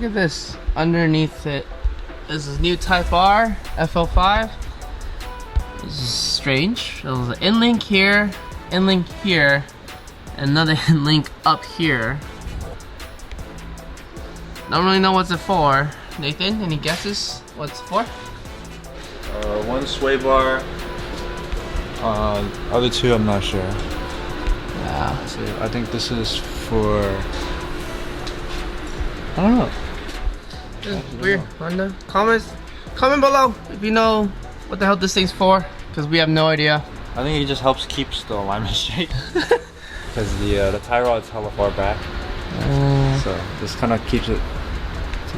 at this. Underneath it is this new Type R FL5. This is strange. There's an Endlink here, Endlink here, and another Endlink up here. Don't really know what's it for. Nathan, any guesses what's it for? One sway bar. Other two, I'm not sure. Yeah. So I think this is for. I don't know. It's weird. Honda. Comment below if you know what the hell this thing's for, because we have no idea. I think it just helps keeps the alignment straight. Because the tie rod's hella far back. So this kind of keeps it to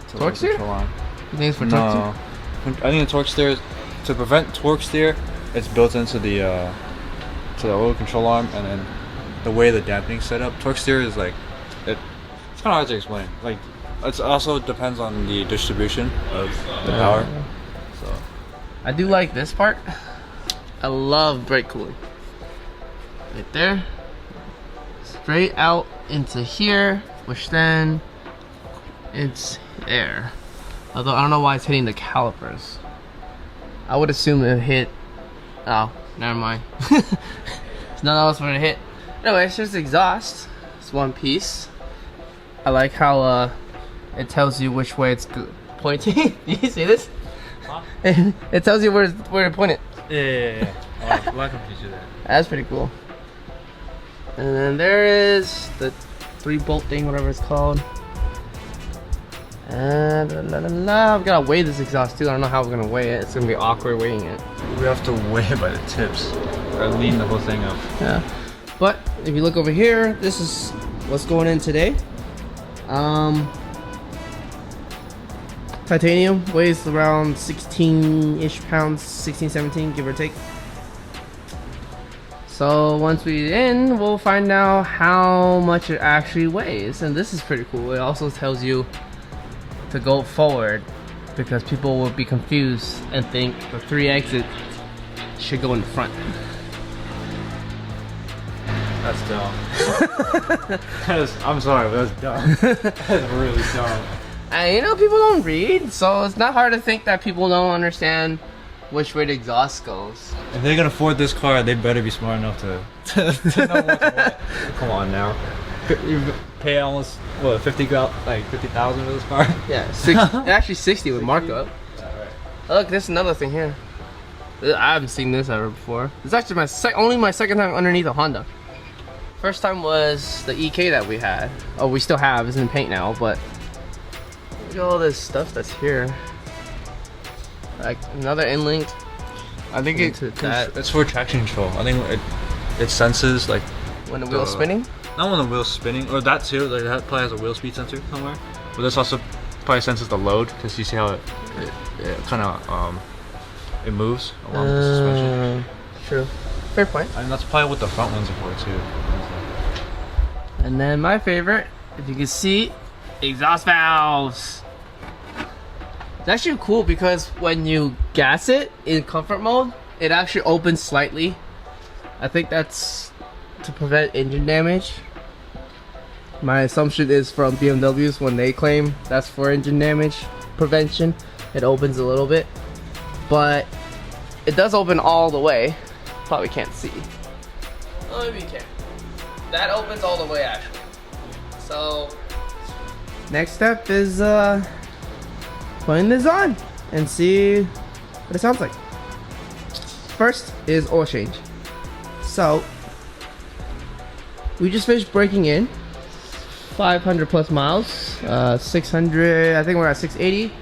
the torque steer? control arm. You think it's for torque steer? I think the torque steer is, to prevent torque steer, it's built into the oil control arm, and then the way the dampening set up. Torque steer is like it's kind of hard to explain. Like it also depends on the distribution of the power. So I do like this part. I love brake cooling. Right there. Straight out into here, which then it's there. Although I don't know why it's hitting the calipers. I would assume it hit. Oh, never mind. There's nothing else for it to hit. Anyway, it's just exhaust. It's one piece. I like how it tells you which way it's pointing. You see this? Huh? It tells you where to point it. yeah. Oh, why confuse you there? That's pretty cool. And then there is the 3-bolt thing, whatever it's called. And I've gotta weigh this exhaust too. I don't know how we're gonna weigh it. It's gonna be awkward weighing it. We have to weigh it by the tips or lean the whole thing up. Yeah. But if you look over here, this is what's going in today. Titanium weighs around 16-ish pounds, 16, 17, give or take. So once we're in, we'll find out how much it actually weighs. And this is pretty cool. It also tells you to go forward, because people will be confused and think the 3 exits should go in the front. That's dumb. I'm sorry, but that's dumb. That's really dumb. And you know, people don't read, so it's not hard to think that people don't understand which way the exhaust goes. If they can afford this car, they better be smart enough to know what's what. Come on now. You pay almost what 50,000 for this car? Yeah, actually 60 with markup. Yeah, right. Look, there's another thing here. I haven't seen this ever before. It's actually only my second time underneath a Honda. First time was the EK that we had. Oh, we still have. It's in paint now, but look at all this stuff that's here. Like another Endlink. I think it's for traction control. I think it senses like when the wheel's spinning. Not when the wheel's spinning, or that too. Like that probably has a wheel speed sensor somewhere. But this also probably senses the load, because you see how it kind of it moves along the suspension. True. Fair point. I mean, that's probably what the front ones are for too. And then my favorite, if you can see, exhaust valves. It's actually cool because when you gas it in comfort mode, it actually opens slightly. I think that's to prevent engine damage. My assumption is from BMWs, when they claim that's for engine damage prevention, it opens a little bit, but it does open all the way. Probably can't see. Oh, maybe you can. That opens all the way actually. So next step is putting this on and see what it sounds like. First is oil change. So we just finished breaking in 500 plus miles, 600, I think we're at 680.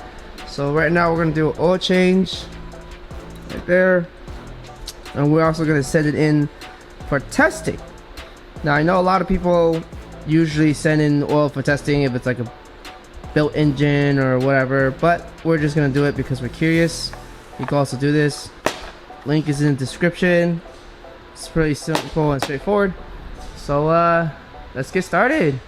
So right now we're gonna do an oil change right there, and we're also gonna send it in for testing. Now I know a lot of people usually send in oil for testing if it's like a built engine or whatever, but we're just gonna do it because we're curious. You can also do this. Link is in the description. It's pretty simple and straightforward. So let's get started.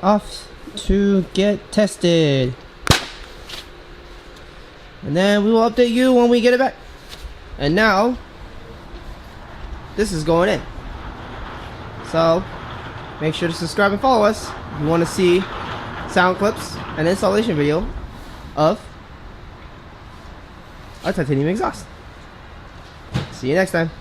off to get tested. And then we will update you when we get it back. And now, this is going in. So, make sure to subscribe and follow us if you want to see sound clips and installation video of our titanium exhaust. See you next time.